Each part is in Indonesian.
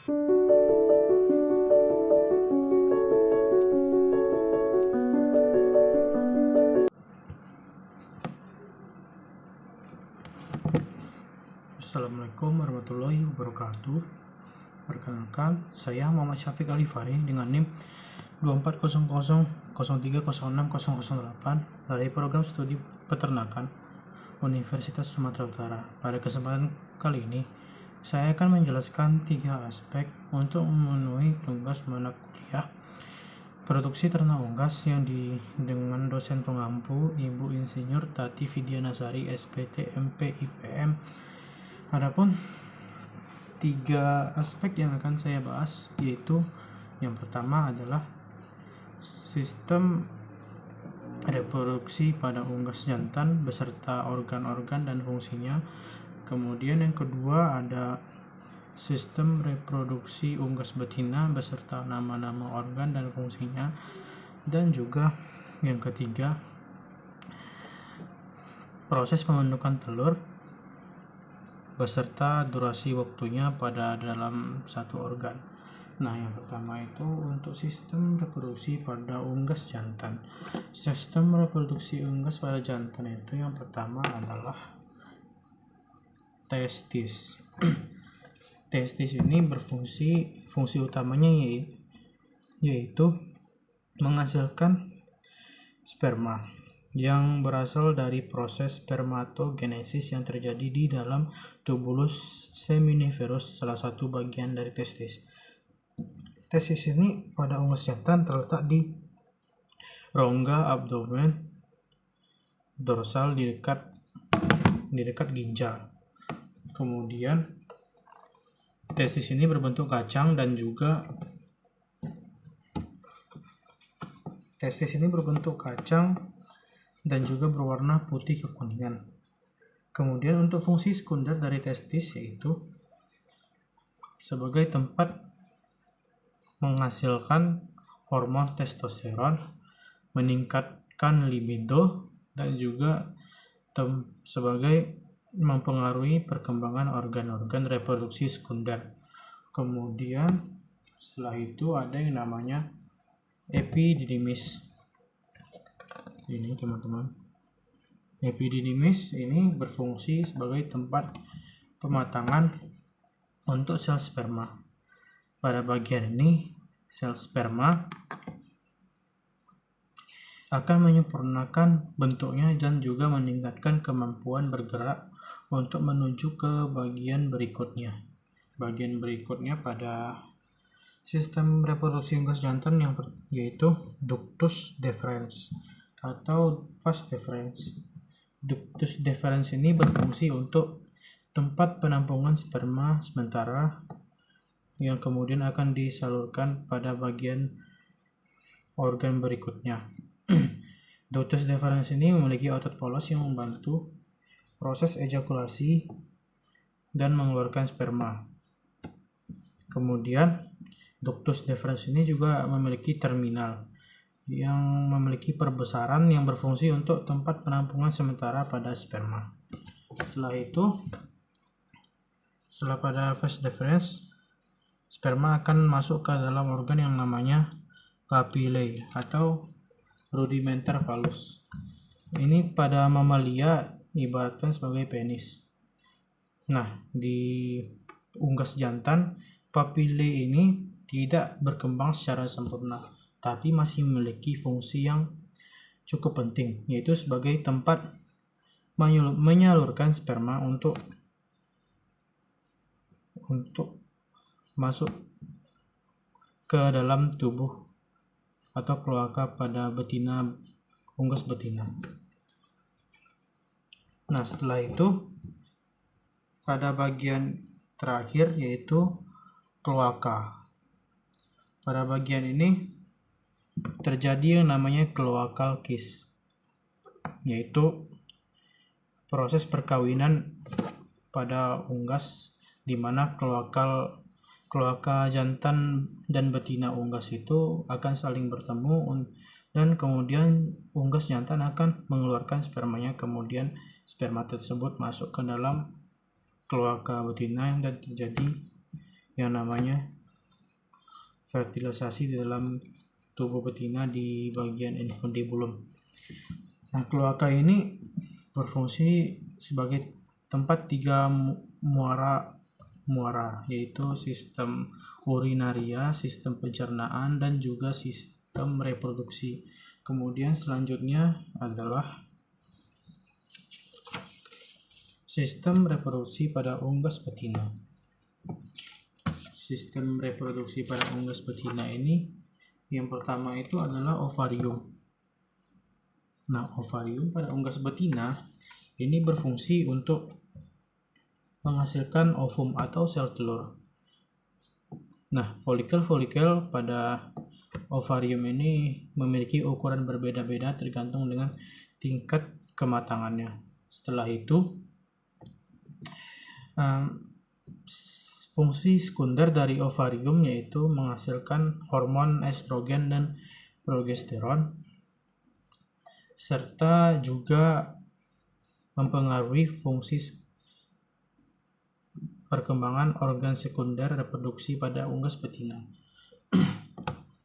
Assalamualaikum warahmatullahi wabarakatuh. Perkenalkan, saya Muhammad Syafiq Alifari dengan NIM 240003060008 dari program studi peternakan Universitas Sumatera Utara. Pada kesempatan kali ini, saya akan menjelaskan 3 aspek untuk memenuhi tugas mata kuliah produksi ternak unggas yang dengan dosen pengampu Ibu Insinyur Tati Vidianasari SPT MP IPM. Adapun 3 aspek yang akan saya bahas, yaitu yang pertama adalah sistem reproduksi pada unggas jantan beserta organ-organ dan fungsinya. Kemudian yang kedua ada sistem reproduksi unggas betina beserta nama-nama organ dan fungsinya. Dan juga yang ketiga, proses pembentukan telur beserta durasi waktunya pada dalam satu organ. Nah, yang pertama itu untuk sistem reproduksi pada unggas jantan. Sistem reproduksi unggas pada jantan itu yang pertama adalah testis. Testis ini fungsi utamanya yaitu menghasilkan sperma yang berasal dari proses spermatogenesis yang terjadi di dalam tubulus seminiferus, salah satu bagian dari testis. Testis ini pada unggas jantan terletak di rongga abdomen dorsal di dekat ginjal. Kemudian testis ini berbentuk kacang dan juga berwarna putih kekuningan. Kemudian untuk fungsi sekunder dari testis yaitu sebagai tempat menghasilkan hormon testosteron, meningkatkan libido, dan juga sebagai mempengaruhi perkembangan organ-organ reproduksi sekunder. Kemudian setelah itu ada yang namanya epididymis. Ini teman-teman, epididymis ini berfungsi sebagai tempat pematangan untuk sel sperma. Pada bagian ini, sel sperma akan menyempurnakan bentuknya dan juga meningkatkan kemampuan bergerak untuk menuju ke bagian berikutnya. Bagian berikutnya pada sistem reproduksi unggas jantan yaitu ductus deferens atau vas deferens. Ductus deferens ini berfungsi untuk tempat penampungan sperma sementara yang kemudian akan disalurkan pada bagian organ berikutnya. Ductus deferens ini memiliki otot polos yang membantu proses ejakulasi dan mengeluarkan sperma. Kemudian ductus deferens ini juga memiliki terminal yang memiliki perbesaran yang berfungsi untuk tempat penampungan sementara pada sperma. Setelah pada vas deferens, sperma akan masuk ke dalam organ yang namanya papillae atau rudimenter phallus. Ini pada mamalia diibaratkan sebagai penis. Nah, di unggas jantan, papillae ini tidak berkembang secara sempurna, tapi masih memiliki fungsi yang cukup penting, yaitu sebagai tempat menyalurkan sperma untuk masuk ke dalam tubuh atau kloaka pada unggas betina. Nah, setelah itu pada bagian terakhir yaitu kloaka. Pada bagian ini terjadi yang namanya cloacal kiss, yaitu proses perkawinan pada unggas di mana kloaka jantan dan betina unggas itu akan saling bertemu dan kemudian unggas jantan akan mengeluarkan spermanya, kemudian sperma tersebut masuk ke dalam kloaka betina dan terjadi yang namanya fertilisasi di dalam tubuh betina di bagian infundibulum. Nah, kloaka ini berfungsi sebagai tempat tiga muara, yaitu sistem urinaria, sistem pencernaan, dan juga sistem reproduksi. Kemudian selanjutnya adalah sistem reproduksi pada unggas betina. Sistem reproduksi pada unggas betina ini yang pertama itu adalah ovarium. Nah, ovarium pada unggas betina ini berfungsi untuk menghasilkan ovum atau sel telur. Nah, folikel-folikel pada ovarium ini memiliki ukuran berbeda-beda tergantung dengan tingkat kematangannya. Setelah itu, fungsi sekunder dari ovarium yaitu menghasilkan hormon estrogen dan progesteron, serta juga mempengaruhi fungsi perkembangan organ sekunder reproduksi pada unggas betina.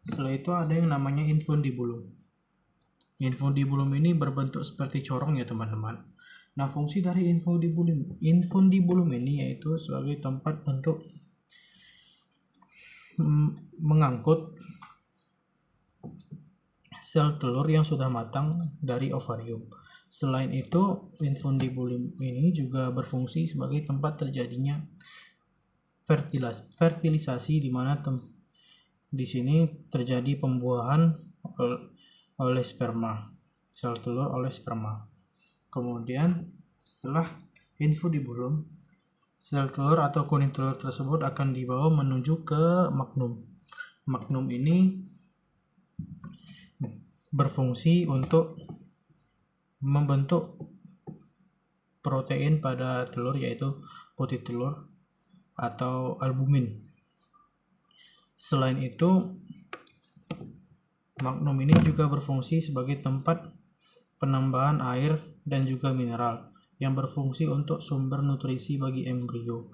Setelah itu ada yang namanya infundibulum. Infundibulum ini berbentuk seperti corong ya teman-teman. Nah, fungsi dari infundibulum ini yaitu sebagai tempat untuk mengangkut sel telur yang sudah matang dari ovarium. Selain itu, infundibulum ini juga berfungsi sebagai tempat terjadinya fertilisasi, di mana di sini terjadi pembuahan oleh sperma, sel telur oleh sperma. Kemudian setelah infundibulum, sel telur atau kuning telur tersebut akan dibawa menuju ke magnum. Magnum ini berfungsi untuk membentuk protein pada telur, yaitu putih telur atau albumin. Selain itu, magnum ini juga berfungsi sebagai tempat penambahan air dan juga mineral yang berfungsi untuk sumber nutrisi bagi embrio.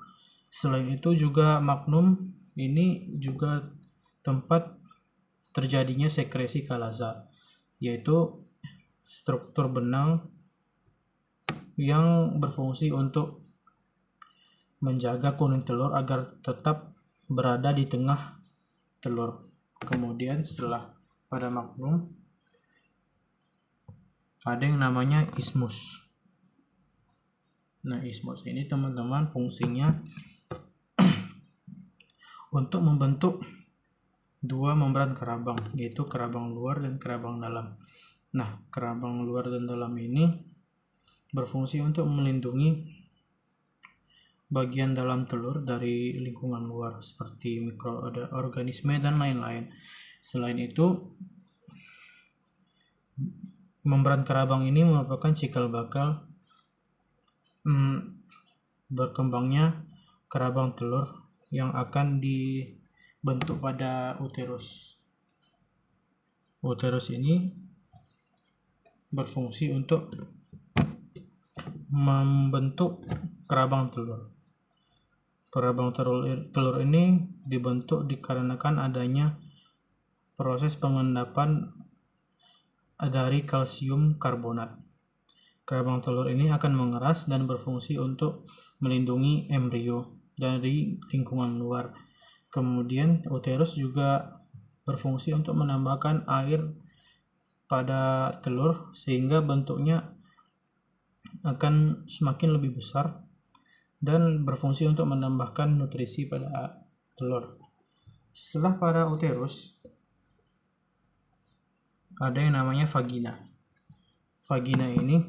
Selain itu juga magnum ini juga tempat terjadinya sekresi kalaza, yaitu struktur benang yang berfungsi untuk menjaga kuning telur agar tetap berada di tengah telur. Kemudian setelah pada magnum ada yang namanya ismus. Nah, ismus ini teman-teman fungsinya untuk membentuk dua membran kerabang, yaitu kerabang luar dan kerabang dalam. Nah, kerabang luar dan dalam ini berfungsi untuk melindungi bagian dalam telur dari lingkungan luar seperti mikroorganisme dan lain-lain. Selain itu, membran kerabang ini merupakan cikal bakal berkembangnya kerabang telur yang akan dibentuk pada uterus. Uterus ini berfungsi untuk membentuk kerabang telur. Kerabang telur ini dibentuk dikarenakan adanya proses pengendapan dari kalsium karbonat. Kerabang telur ini akan mengeras dan berfungsi untuk melindungi embrio dari lingkungan luar. Kemudian uterus juga berfungsi untuk menambahkan air pada telur sehingga bentuknya akan semakin lebih besar dan berfungsi untuk menambahkan nutrisi pada telur. Setelah pada uterus ada yang namanya vagina. Vagina ini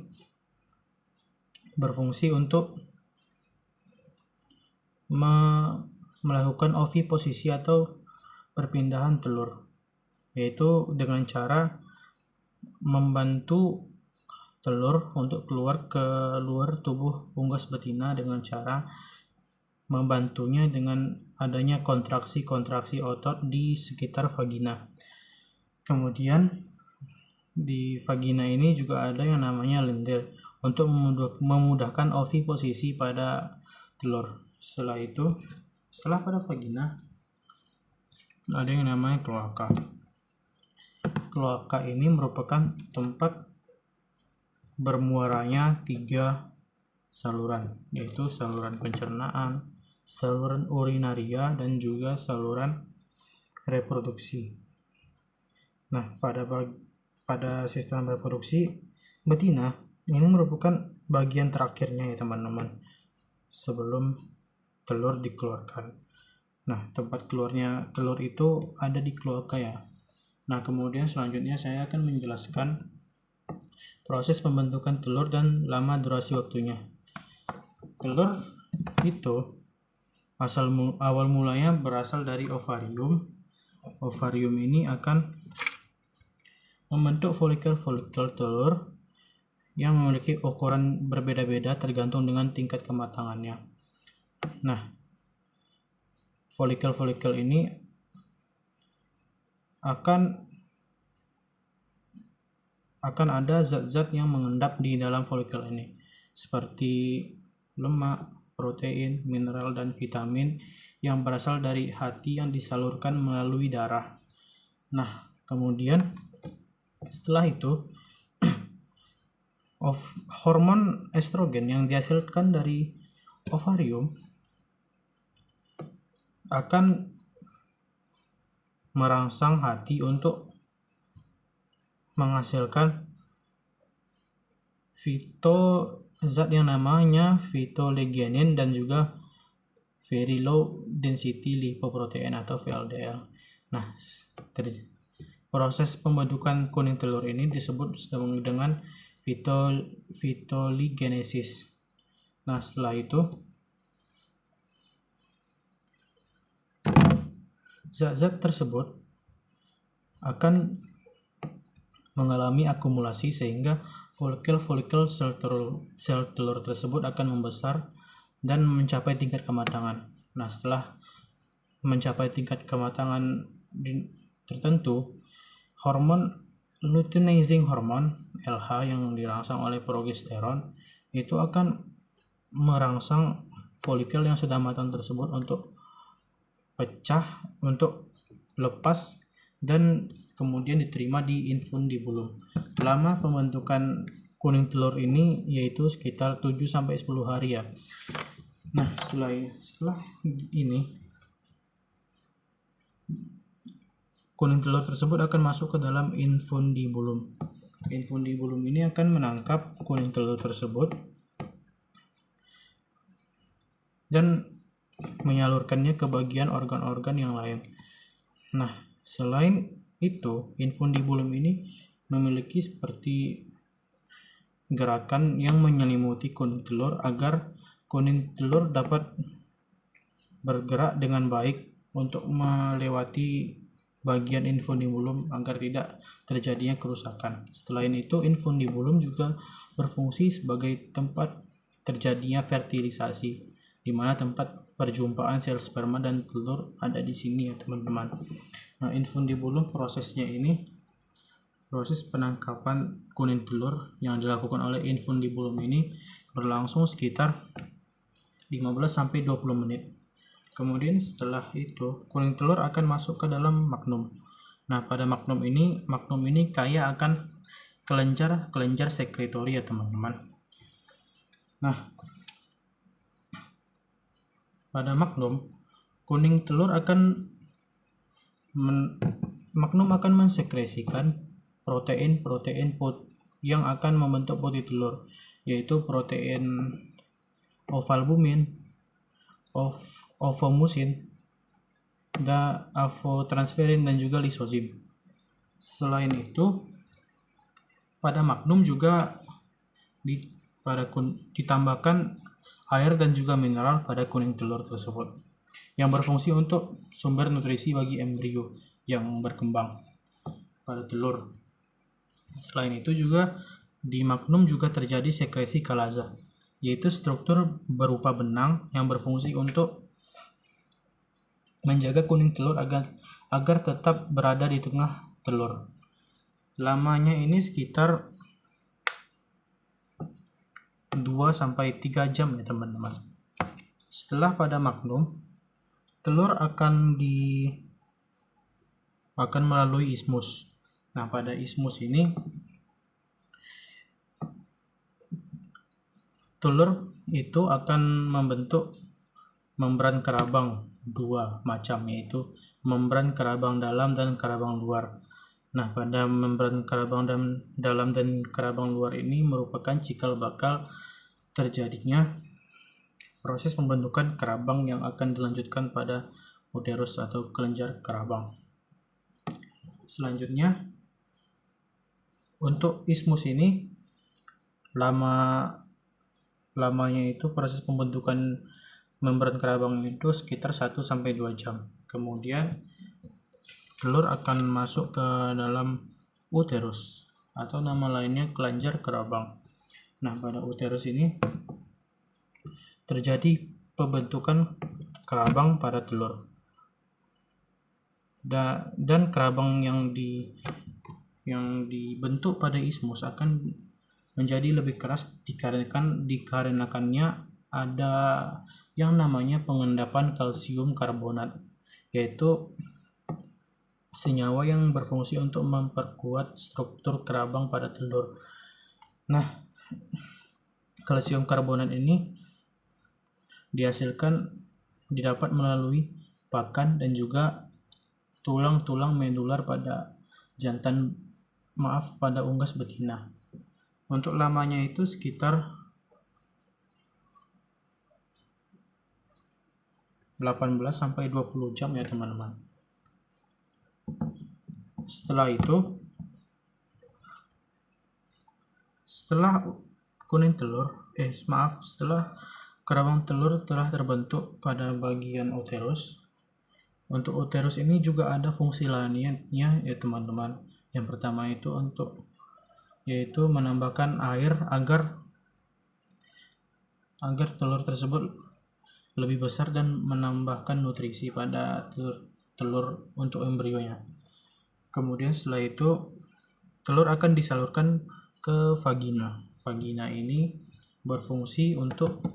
berfungsi untuk melakukan oviposisi atau perpindahan telur, yaitu dengan cara membantu telur untuk keluar ke luar tubuh unggas betina dengan cara membantunya dengan adanya kontraksi-kontraksi otot di sekitar vagina. Kemudian di vagina ini juga ada yang namanya lendir untuk memudahkan oviposisi pada telur. Setelah itu Setelah pada vagina, ada yang namanya kloaka. Kloaka ini merupakan tempat bermuaranya 3 saluran, yaitu saluran pencernaan, saluran urinaria, dan juga saluran reproduksi. Nah, pada sistem reproduksi betina ini merupakan bagian terakhirnya ya teman-teman, sebelum telur dikeluarkan. Nah, tempat keluarnya telur itu ada di kloaka ya. Nah, kemudian selanjutnya saya akan menjelaskan proses pembentukan telur dan lama durasi waktunya. Telur itu awal mulanya berasal dari ovarium. Ovarium ini akan membentuk folikel-folikel telur yang memiliki ukuran berbeda-beda tergantung dengan tingkat kematangannya. Nah, folikel-folikel ini akan ada zat-zat yang mengendap di dalam folikel ini, seperti lemak, protein, mineral, dan vitamin yang berasal dari hati yang disalurkan melalui darah. Nah, kemudian setelah itu hormon estrogen yang dihasilkan dari ovarium akan merangsang hati untuk menghasilkan zat yang namanya phytolegionin dan juga very low density lipoprotein atau VLDL. Nah, proses pembentukan kuning telur ini disebut dengan phytoligenesis. Nah, setelah itu zat-zat tersebut akan mengalami akumulasi sehingga folikel-folikel sel telur tersebut akan membesar dan mencapai tingkat kematangan. Nah, setelah mencapai tingkat kematangan tertentu, hormon luteinizing hormone LH yang dirangsang oleh progesteron itu akan merangsang folikel yang sudah matang tersebut untuk pecah, untuk lepas, dan kemudian diterima di infundibulum. Lama pembentukan kuning telur ini yaitu sekitar 7-10 hari ya. Nah, setelah ini kuning telur tersebut akan masuk ke dalam infundibulum. Infundibulum ini akan menangkap kuning telur tersebut dan menyalurkannya ke bagian organ-organ yang lain. Nah, selain itu, infundibulum ini memiliki seperti gerakan yang menyelimuti kuning telur agar kuning telur dapat bergerak dengan baik untuk melewati bagian infundibulum agar tidak terjadinya kerusakan. Selain itu, infundibulum juga berfungsi sebagai tempat terjadinya fertilisasi, di mana tempat perjumpaan sel sperma dan telur ada di sini ya teman-teman. Nah, infundibulum prosesnya ini, proses penangkapan kuning telur yang dilakukan oleh infundibulum ini berlangsung sekitar 15-20 menit. Kemudian setelah itu kuning telur akan masuk ke dalam magnum. Nah, pada magnum ini kaya akan kelenjar sekretori ya teman-teman. Nah, pada magnum kuning telur akan mensekresikan protein yang akan membentuk putih telur, yaitu protein ovalbumin, ovomusin, avotransferin, dan juga lisozim. Selain itu, pada magnum juga ditambahkan air dan juga mineral pada kuning telur tersebut, yang berfungsi untuk sumber nutrisi bagi embrio yang berkembang pada telur. Selain itu juga di magnum juga terjadi sekresi kalaza, yaitu struktur berupa benang yang berfungsi untuk menjaga kuning telur agar tetap berada di tengah telur. Lamanya ini sekitar 2-3 jam ya teman-teman. Setelah pada magnum, telur akan melalui ismus. Nah, pada ismus ini telur itu akan membentuk membran kerabang dua macam, yaitu membran kerabang dalam dan kerabang luar. Nah, pada membran kerabang dalam dan kerabang luar ini merupakan cikal bakal terjadinya proses pembentukan kerabang yang akan dilanjutkan pada uterus atau kelenjar kerabang. Selanjutnya, untuk ismus ini lamanya itu proses pembentukan membran kerabang itu sekitar 1-2 jam. Kemudian telur akan masuk ke dalam uterus atau nama lainnya kelenjar kerabang. Nah, pada uterus ini terjadi pembentukan kerabang pada telur. Dan kerabang yang dibentuk pada ismus akan menjadi lebih keras dikarenakannya ada yang namanya pengendapan kalsium karbonat, yaitu senyawa yang berfungsi untuk memperkuat struktur kerabang pada telur. Nah, kalsium karbonat ini didapat melalui pakan dan juga tulang-tulang medular pada pada unggas betina. Untuk lamanya itu sekitar 18-20 jam ya teman-teman. Setelah kerabang telur telah terbentuk pada bagian uterus. Untuk uterus ini juga ada fungsi lainnya ya teman-teman. Yang pertama itu yaitu menambahkan air agar telur tersebut lebih besar dan menambahkan nutrisi pada telur untuk embrionya. Kemudian setelah itu telur akan disalurkan ke vagina. Vagina ini berfungsi untuk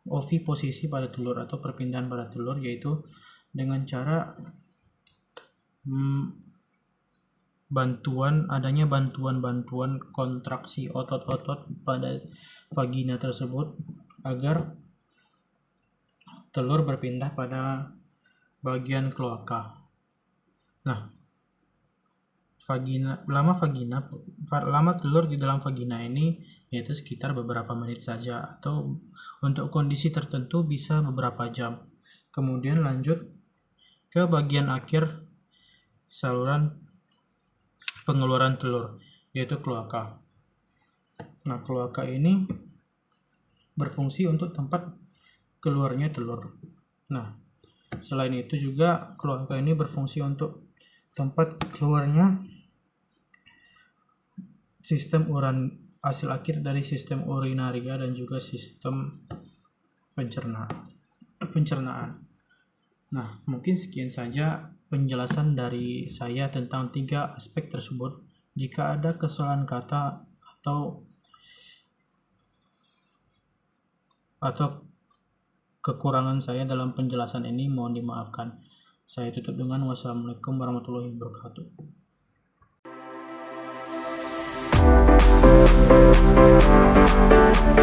oviposisi pada telur atau perpindahan pada telur, yaitu dengan cara adanya bantuan kontraksi otot-otot pada vagina tersebut agar telur berpindah pada bagian kloaka. Nah, lama telur di dalam vagina ini yaitu sekitar beberapa menit saja, atau untuk kondisi tertentu bisa beberapa jam. Kemudian lanjut ke bagian akhir saluran pengeluaran telur, yaitu kloaka. Nah, kloaka ini berfungsi untuk tempat keluarnya telur. Nah, selain itu juga kloaka ini berfungsi untuk tempat keluarnya hasil akhir dari sistem urinaria dan juga sistem pencernaan. Nah, mungkin sekian saja penjelasan dari saya tentang 3 aspek tersebut. Jika ada kesalahan kata atau kekurangan saya dalam penjelasan ini, mohon dimaafkan. Saya tutup dengan wassalamualaikum warahmatullahi wabarakatuh.